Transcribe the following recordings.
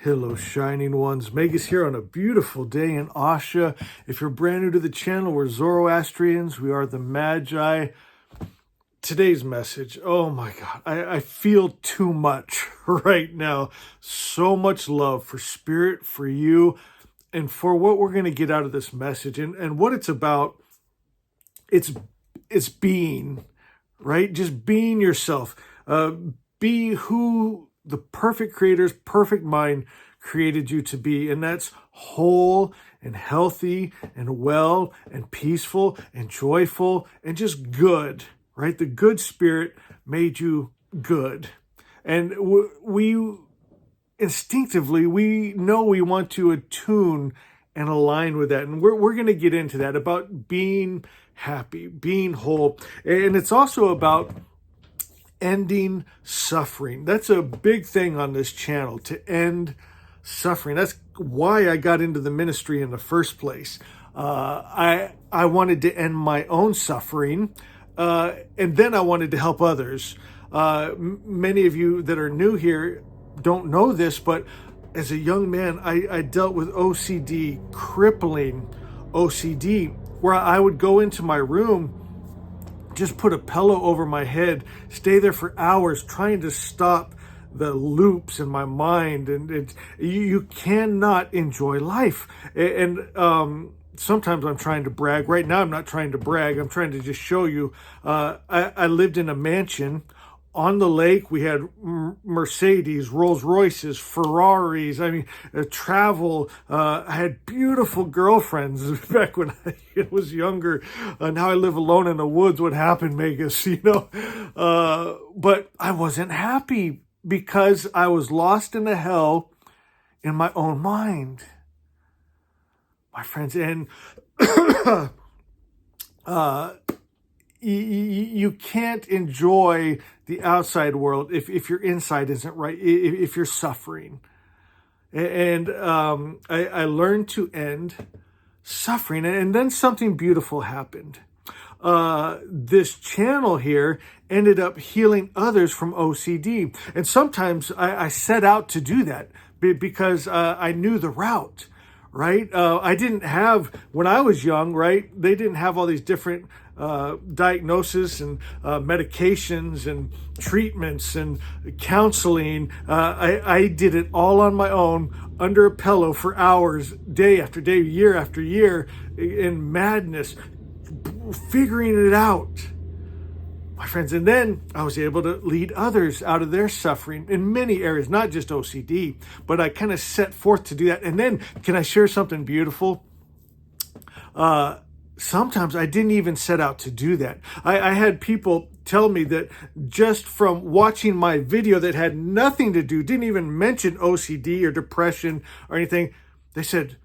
Hello, shining ones. Megas here on a beautiful day in Asha. If you're brand new to the channel, we're Zoroastrians. We are the Magi. Today's message, oh my God, I feel too much right now. So much love for Spirit, for you, and for what we're going to get out of this message. And what it's about, it's being, right? Just being yourself. Be who the perfect creator's perfect mind created you to be. And that's whole and healthy and well and peaceful and joyful and just good, right? The good spirit made you good. And we instinctively, we know we want to attune and align with that. And we're going to get into that about being happy, being whole. And it's also about ending suffering. That's a big thing on this channel, to end suffering. That's why I got into the ministry in the first place. I wanted to end my own suffering, and then I wanted to help others. Many of you that are new here don't know this, but as a young man, I dealt with OCD, crippling OCD, where I would go into my room, just put a pillow over my head, stay there for hours trying to stop the loops in my mind. And you cannot enjoy life. And sometimes I'm trying to brag. Right now I'm not trying to brag. I'm trying to just show you. I lived in a mansion on the lake. We had Mercedes, Rolls Royces, Ferraris. I mean, travel. I had beautiful girlfriends back when I was younger. Now I live alone in the woods. What happened, Megas? But I wasn't happy because I was lost in a hell in my own mind, my friends. And you can't enjoy the outside world if your inside isn't right, if you're suffering. And I learned to end suffering. And then something beautiful happened. This channel here ended up healing others from OCD. And sometimes I set out to do that because I knew the route. Right? I didn't have, when I was young, right? They didn't have all these different diagnoses and medications and treatments and counseling. I did it all on my own under a pillow for hours, day after day, year after year, in madness, figuring it out, my friends. And then I was able to lead others out of their suffering in many areas, not just OCD, but I kind of set forth to do that. And then, can I share something beautiful? Sometimes I didn't even set out to do that. I had people tell me that just from watching my video that had nothing to do, didn't even mention OCD or depression or anything, they said,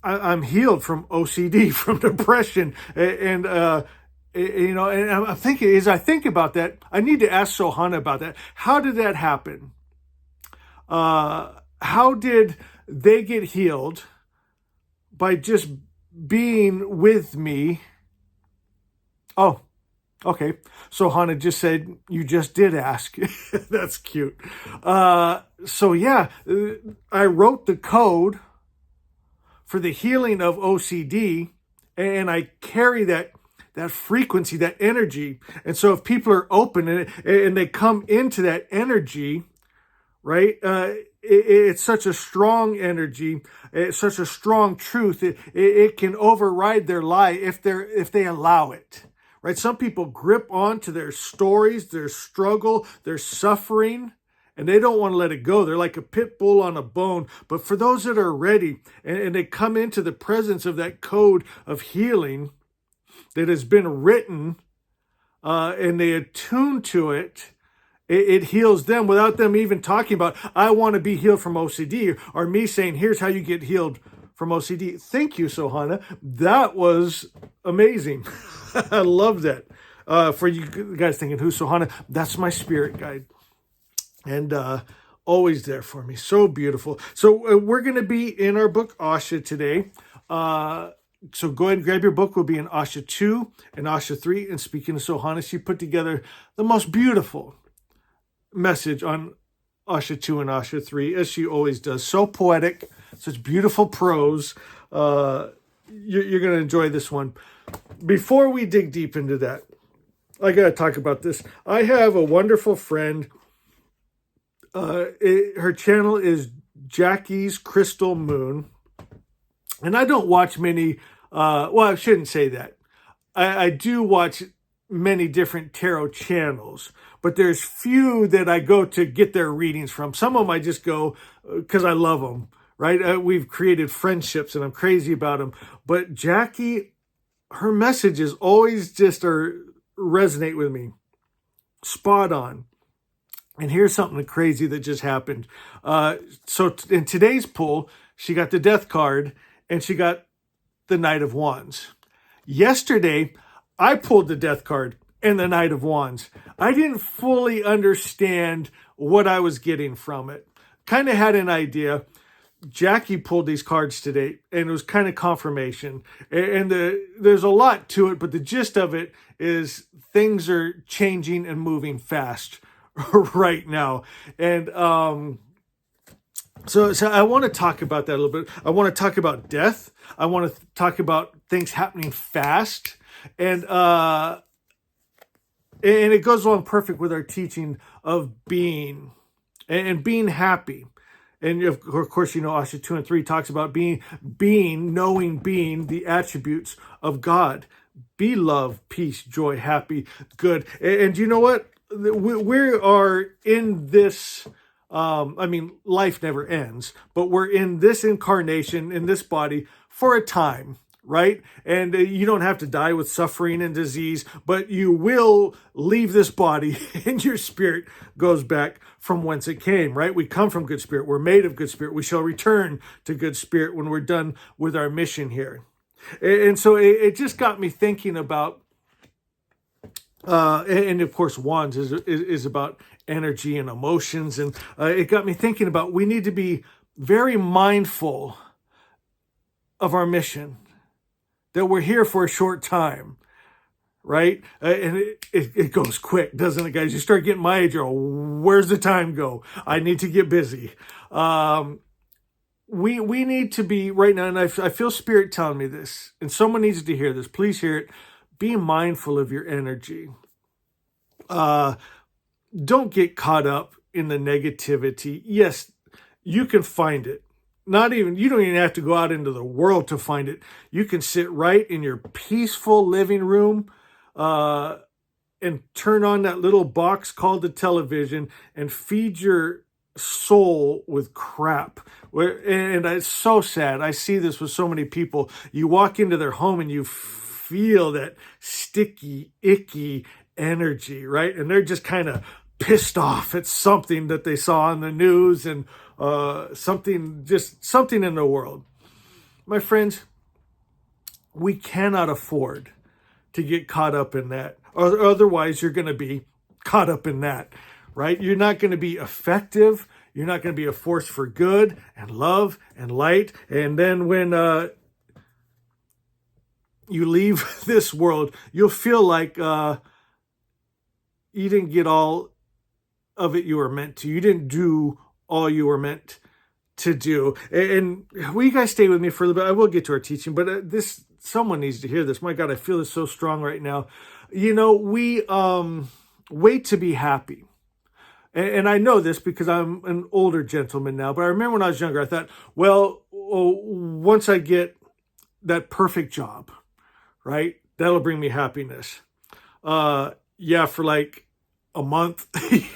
I'm healed from OCD, from depression. And and I'm thinking, as I think about that, I need to ask Sohana about that. How did that happen? How did they get healed? By just being with me. Oh, okay. Sohana just said, you just did ask. That's cute. So yeah, I wrote the code for the healing of OCD, and I carry that frequency, that energy. And so if people are open and they come into that energy, right? It's such a strong energy. It's such a strong truth. It can override their lie if they allow it, right? Some people grip onto their stories, their struggle, their suffering, and they don't want to let it go. They're like a pit bull on a bone. But for those that are ready and they come into the presence of that code of healing that has been written, and they attune to it, it heals them without them even talking about, I want to be healed from OCD, or me saying, here's how you get healed from OCD. Thank you, Sohana. That was amazing. I love that. For you guys thinking, who's Sohana? That's my spirit guide. And always there for me. So beautiful. So we're going to be in our book, Asha, today. So go ahead and grab your book. We'll be in Asha 2 and Asha 3. And speaking of Sohana, she put together the most beautiful message on Asha 2 and Asha 3, as she always does. So poetic, such beautiful prose. You're going to enjoy this one. Before we dig deep into that, I got to talk about this. I have a wonderful friend. Her channel is Jackie's Crystal Moon. And I don't watch many, well, I shouldn't say that. I do watch many different tarot channels, but there's few that I go to get their readings from. Some of them I just go because I love them, right? We've created friendships and I'm crazy about them. But Jackie, her messages always just resonate with me. Spot on. And here's something crazy that just happened. So in today's pull, she got the Death card and she got the Knight of Wands. Yesterday, I pulled the Death card and the Knight of Wands. I didn't fully understand what I was getting from it. Kind of had an idea. Jackie pulled these cards today, and it was kind of confirmation. And there's a lot to it, but the gist of it is things are changing and moving fast right now. And so I want to talk about that a little bit. I want to talk about death. I want to talk about things happening fast. And it goes along perfect with our teaching of being and being happy. And of course, you know, Asha 2 and 3 talks about being, knowing being the attributes of God. Be love, peace, joy, happy, good. And you know what? We are in this, life never ends, but we're in this incarnation, in this body for a time, right? And you don't have to die with suffering and disease, but you will leave this body and your spirit goes back from whence it came, right? We come from good spirit. We're made of good spirit. We shall return to good spirit when we're done with our mission here. And so it just got me thinking about, and of course, Wands is about energy and emotions. And it got me thinking about we need to be very mindful of our mission, that we're here for a short time, right? And it goes quick, doesn't it, guys? You start getting my age, where's the time go? I need to get busy. We need to be right now, and I feel Spirit telling me this, and someone needs to hear this. Please hear it. Be mindful of your energy. Don't get caught up in the negativity. Yes, you can find it. You don't even have to go out into the world to find it. You can sit right in your peaceful living room and turn on that little box called the television and feed your soul with crap. And it's so sad. I see this with so many people. You walk into their home and you feel that sticky, icky energy, right? And they're just kind of pissed off at something that they saw on the news and something in the world. My friends, we cannot afford to get caught up in that. Or otherwise, you're going to be caught up in that, right? You're not going to be effective. You're not going to be a force for good and love and light. And then when you leave this world, you'll feel like you didn't get all of it you were meant to. You didn't do all you were meant to do. And will you guys stay with me for a little bit? I will get to our teaching, but someone needs to hear this. My God, I feel this so strong right now. You know, we wait to be happy. And I know this because I'm an older gentleman now, but I remember when I was younger, I thought, well, once I get that perfect job, right, that'll bring me happiness. Yeah, for like a month,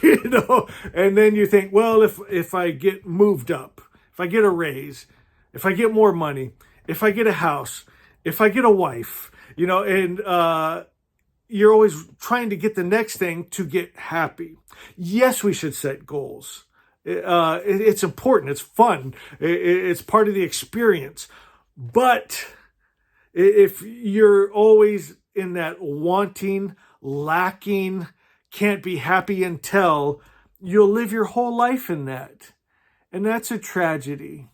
you know, and then you think, well, if I get moved up, if I get a raise, if I get more money, if I get a house, if I get a wife, you know, and you're always trying to get the next thing to get happy. Yes, we should set goals. It's important. It's fun. It's part of the experience. But if you're always in that wanting, lacking, can't be happy until, you'll live your whole life in that. And that's a tragedy.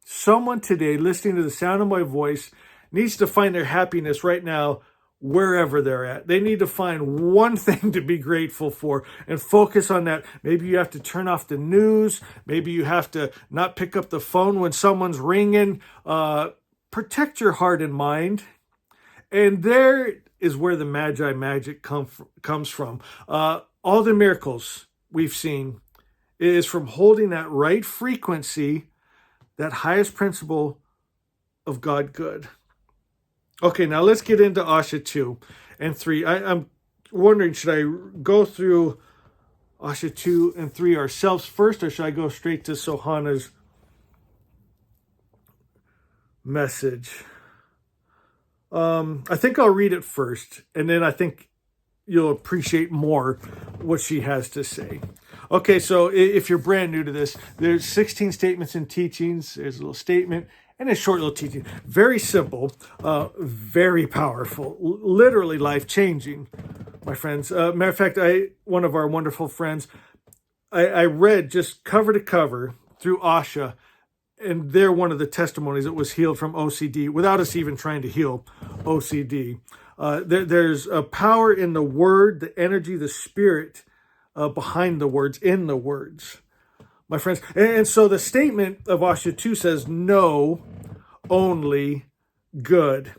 Someone today listening to the sound of my voice needs to find their happiness right now wherever they're at. They need to find one thing to be grateful for and focus on that. Maybe you have to turn off the news. Maybe you have to not pick up the phone when someone's ringing. Protect your heart and mind. And there is where the Magi magic comes from. All the miracles we've seen is from holding that right frequency, that highest principle of God good. Okay, now let's get into Asha 2 and 3. I'm wondering, should I go through Asha 2 and 3 ourselves first, or should I go straight to Sohana's message? I think I'll read it first, and then I think you'll appreciate more what she has to say. Okay, so if you're brand new to this, there's 16 statements and teachings. There's a little statement and a short little teaching. Very simple, very powerful, literally life-changing, my friends. Matter of fact, one of our wonderful friends, I read just cover to cover through Asha, and they're one of the testimonies that was healed from OCD without us even trying to heal OCD. There's a power in the word, the energy, the spirit behind the words, in the words, my friends. And so the statement of Asha 2 says, know only good.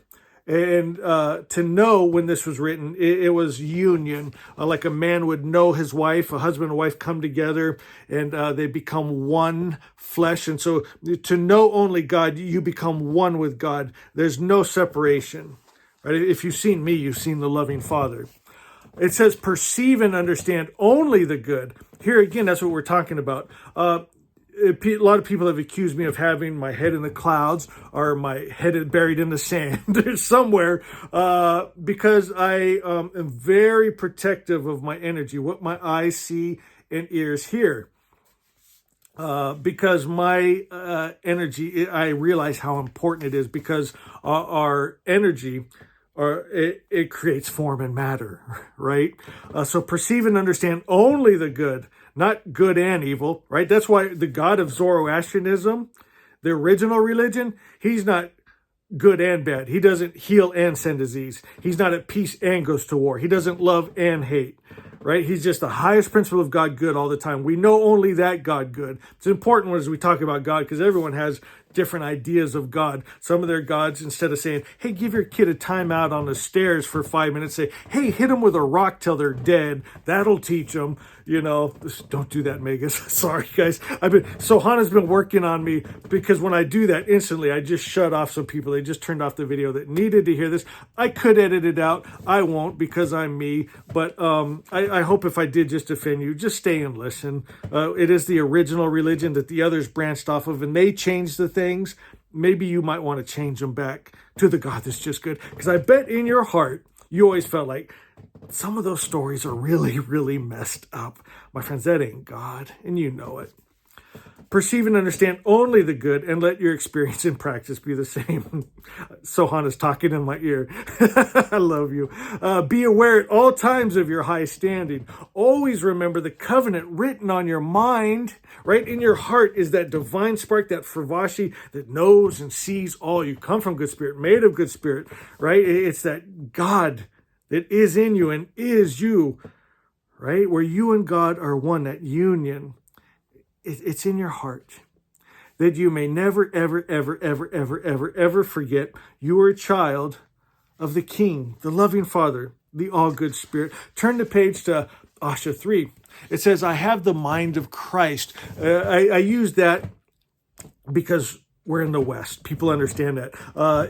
And to know, when this was written, it was union, like a man would know his wife. A husband and wife come together and they become one flesh. And so to know only God, you become one with God. There's no separation. Right? If you've seen me, you've seen the loving Father. It says, perceive and understand only the good. Here again, that's what we're talking about. A lot of people have accused me of having my head in the clouds or my head buried in the sand somewhere, because I am very protective of my energy, what my eyes see and ears hear. Because my energy, I realize how important it is, because our energy, it creates form and matter, right? So perceive and understand only the good, not good and evil, right? That's why the God of Zoroastrianism, the original religion, he's not good and bad. He doesn't heal and send disease. He's not at peace and goes to war. He doesn't love and hate, right? He's just the highest principle of God good all the time. We know only that God good. It's important as we talk about God, because everyone has different ideas of God. Some of their gods, instead of saying, hey, give your kid a timeout on the stairs for 5 minutes, say, hey, hit them with a rock till they're dead. That'll teach them. You know, don't do that, Megas. Sorry, guys. Sohana's been working on me, because when I do that, instantly, I just shut off some people. They just turned off the video that needed to hear this. I could edit it out. I won't, because I'm me. But I hope if I did just offend you, just stay and listen. It is the original religion that the others branched off of, and they changed the things. Maybe you might want to change them back to the God that's just good. Because I bet in your heart, you always felt like, some of those stories are really, really messed up. My friends, that ain't God, and you know it. Perceive and understand only the good, and let your experience and practice be the same. Sohana's talking in my ear. I love you. Be aware at all times of your high standing. Always remember the covenant written on your mind. Right in your heart is that divine spark, that Fravashi that knows and sees all. You come from good spirit, made of good spirit. Right? It's that God that is in you and is you, right? Where you and God are one, that union. It's in your heart. That you may never, ever, ever, ever, ever, ever, ever forget you are a child of the King, the loving Father, the all-good Spirit. Turn the page to Asha 3. It says, I have the mind of Christ. I use that because we're in the West. People understand that.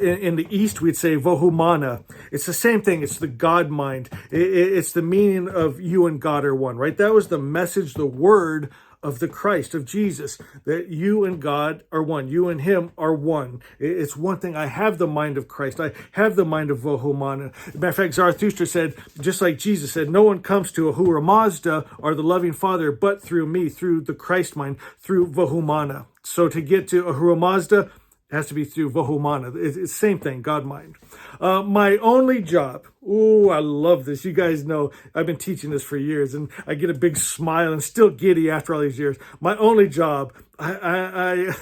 In the East, we'd say Vohumana. It's the same thing. It's the God mind. It's the meaning of you and God are one, right? That was the message, the word of the Christ, of Jesus, that you and God are one. You and him are one. It's one thing. I have the mind of Christ. I have the mind of Vohumana. Matter of fact, Zarathustra said, just like Jesus said, no one comes to Ahura Mazda or the loving Father but through me, through the Christ mind, through Vohumana. So to get to Ahura Mazda, it has to be through Vohumana. It's the same thing, God mind. My only job. Ooh, I love this. You guys know I've been teaching this for years, and I get a big smile and still giddy after all these years. My only job, I'm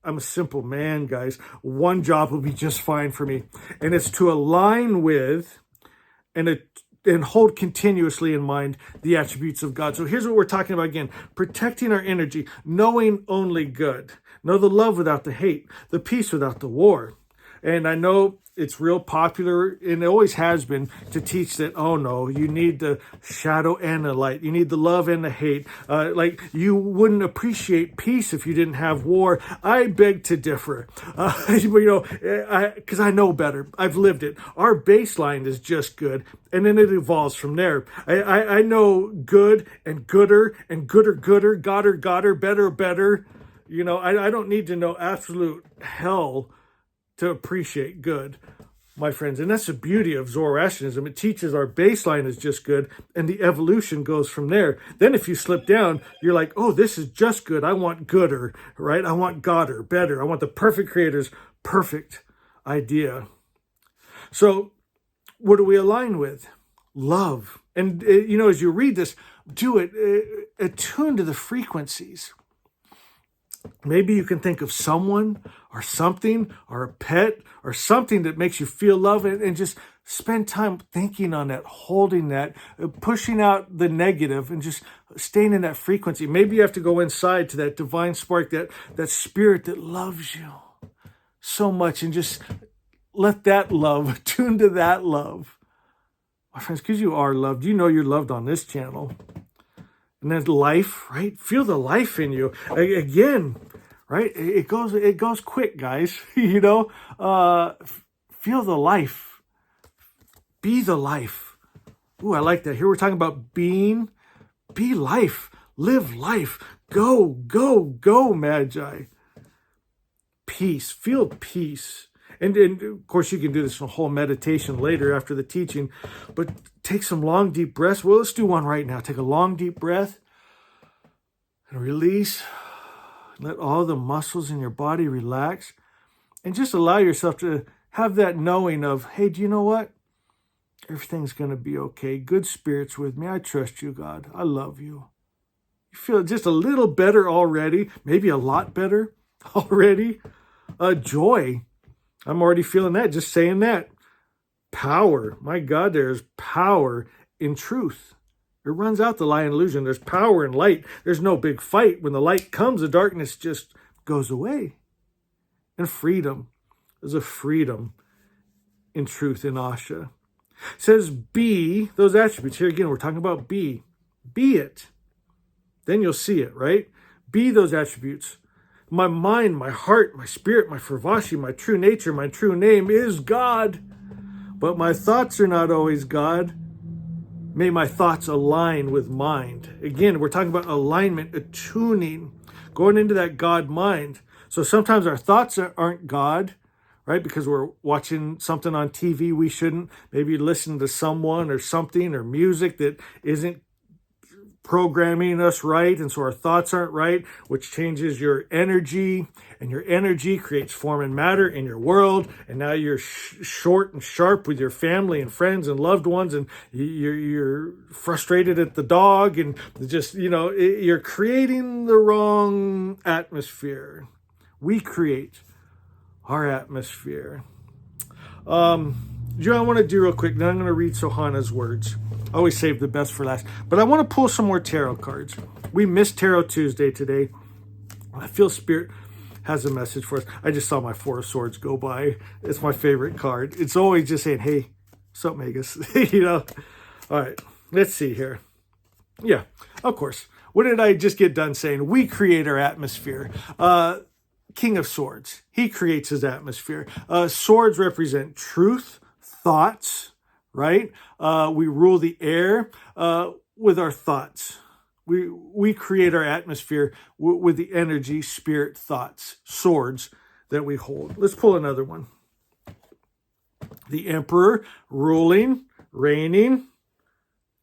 a simple man, guys. One job will be just fine for me, and it's to align with and hold continuously in mind the attributes of God. So here's what we're talking about again: protecting our energy, knowing only good, know the love without the hate, the peace without the war. And I know it's real popular, and it always has been, to teach that, oh no, you need the shadow and the light. You need the love and the hate. Like you wouldn't appreciate peace if you didn't have war. I beg to differ, because I know better. I've lived it. Our baseline is just good, and then it evolves from there. I know good and gooder and gooder, godder, better. I don't need to know absolute hell to appreciate good, my friends. And that's the beauty of Zoroastrianism. It teaches our baseline is just good, and the evolution goes from there. Then if you slip down, you're like, oh, this is just good. I want gooder, right? I want godder, better. I want the perfect creator's perfect idea. So what do we align with? Love. And, as you read this, do it, attune to the frequencies. Maybe you can think of someone or something or a pet or something that makes you feel love, and just spend time thinking on that, holding that, pushing out the negative, and just staying in that frequency. Maybe you have to go inside to that divine spark, that spirit that loves you so much, and just let that love, tune to that love. My friends, because you are loved, you're loved on this channel. And then life, right? Feel the life in you. Again, right? It goes quick, guys. Feel the life. Be the life. Ooh, I like that. Here we're talking about being. Be life. Live life. Go, Magi. Peace. Feel peace. And of course, you can do this in a whole meditation later after the teaching, but take some long, deep breaths. Well, let's do one right now. Take a long, deep breath and release. Let all the muscles in your body relax, and just allow yourself to have that knowing of, hey, do you know what? Everything's going to be okay. Good spirits with me. I trust you, God. I love you. You feel just a little better already, maybe a lot better already. Joy. I'm already feeling that, just saying that. Power. My God, there's power in truth. It runs out the lie and illusion. There's power in light. There's no big fight. When the light comes, the darkness just goes away. And freedom. There's a freedom in truth in Asha. It says be those attributes. Here again, we're talking about be. Be it. Then you'll see it, right? Be those attributes. My mind, my heart, my spirit, my Fravashi, my true nature, my true name is God. But my thoughts are not always God. May my thoughts align with mind. Again, we're talking about alignment, attuning, going into that God mind. So sometimes our thoughts aren't God, right? Because we're watching something on TV we shouldn't. Maybe listen to someone or something or music that isn't programming us right, and so our thoughts aren't right, which changes your energy, and your energy creates form and matter in your world, and now you're short and sharp with your family and friends and loved ones, and you're frustrated at the dog, and just, you're creating the wrong atmosphere. We create our atmosphere. I want to do real quick, then I'm going to read Sohana's words. I always save the best for last. But I want to pull some more tarot cards. We missed Tarot Tuesday today. I feel Spirit has a message for us. I just saw my Four of Swords go by. It's my favorite card. It's always just saying, hey, what's up, Magus? All right, let's see here. Yeah, of course. What did I just get done saying? We create our atmosphere. King of Swords. He creates his atmosphere. Swords represent truth, thoughts, right? We rule the air with our thoughts. We create our atmosphere with the energy, spirit, thoughts, swords that we hold. Let's pull another one. The Emperor, ruling, reigning.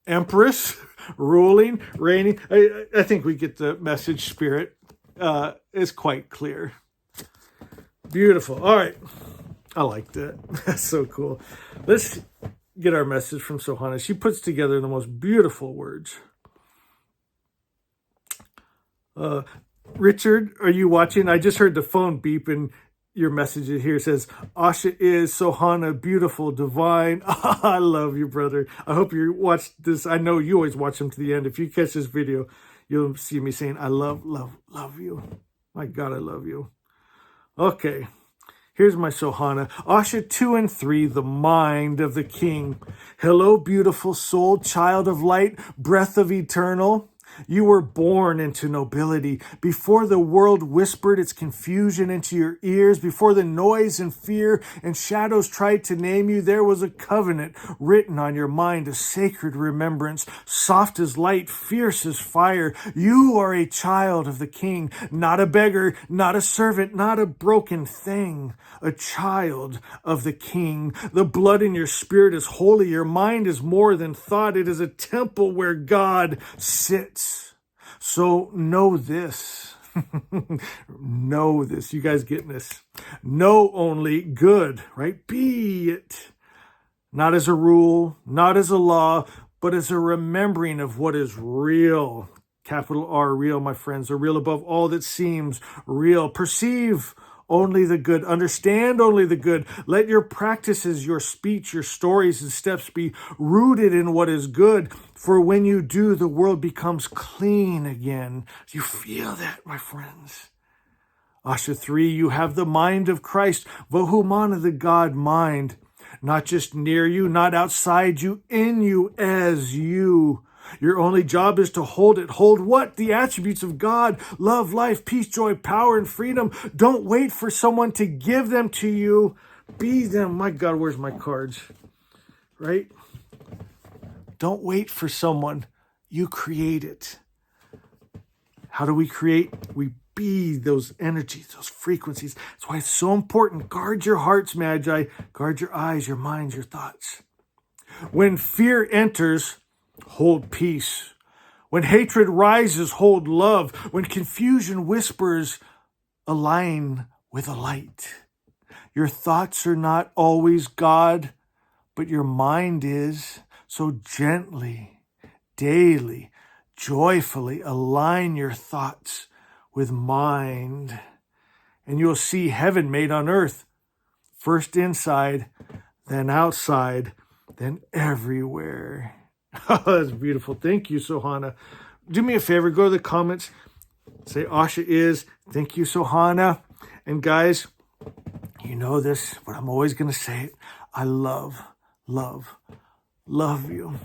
Empress, ruling, reigning. I think we get the message. Spirit is quite clear. Beautiful. All right. I like that. That's so cool. Let's get our message from Sohana. She puts together the most beautiful words. Richard, are you watching? I just heard the phone beep, and your message here says, Asha is Sohana, beautiful, divine. I love you, brother. I hope you watched this. I know you always watch them to the end. If you catch this video, you'll see me saying, I love you. My God, I love you. Okay, here's my Sohana. Asha 2 and 3, the mind of the king. Hello, beautiful soul, child of light, breath of eternal. You were born into nobility. Before the world whispered its confusion into your ears, before the noise and fear and shadows tried to name you, there was a covenant written on your mind, a sacred remembrance, soft as light, fierce as fire. You are a child of the king, not a beggar, not a servant, not a broken thing, a child of the king. The blood in your spirit is holy. Your mind is more than thought. It is a temple where God sits. So know this. Know this. You guys getting this? Know only good, right? Be it. Not as a rule, not as a law, but as a remembering of what is real. Capital R, real, my friends, are real above all that seems real. Perceive only the good. Understand only the good. Let your practices, your speech, your stories and steps be rooted in what is good. For when you do, the world becomes clean again. You feel that, my friends? Asha 3, you have the mind of Christ, Vohumana, the God mind. Not just near you, not outside you, in you as you. Your only job is to hold it. Hold what? The attributes of God, love, life, peace, joy, power, and freedom. Don't wait for someone to give them to you. Be them. My God, where's my cards? Right? Don't wait for someone. You create it. How do we create? We be those energies, those frequencies. That's why it's so important. Guard your hearts, Magi. Guard your eyes, your minds, your thoughts. When fear enters, hold peace. When hatred rises, hold love. When confusion whispers, align with a light. Your thoughts are not always God, but your mind is. So gently, daily, joyfully align your thoughts with mind, and you'll see heaven made on earth. First inside, then outside, then everywhere. Oh, that's beautiful. Thank you, Sohana. Do me a favor, go to the comments, say Asha is, thank you, Sohana. And guys, you know this, but I'm always going to say it. I love you.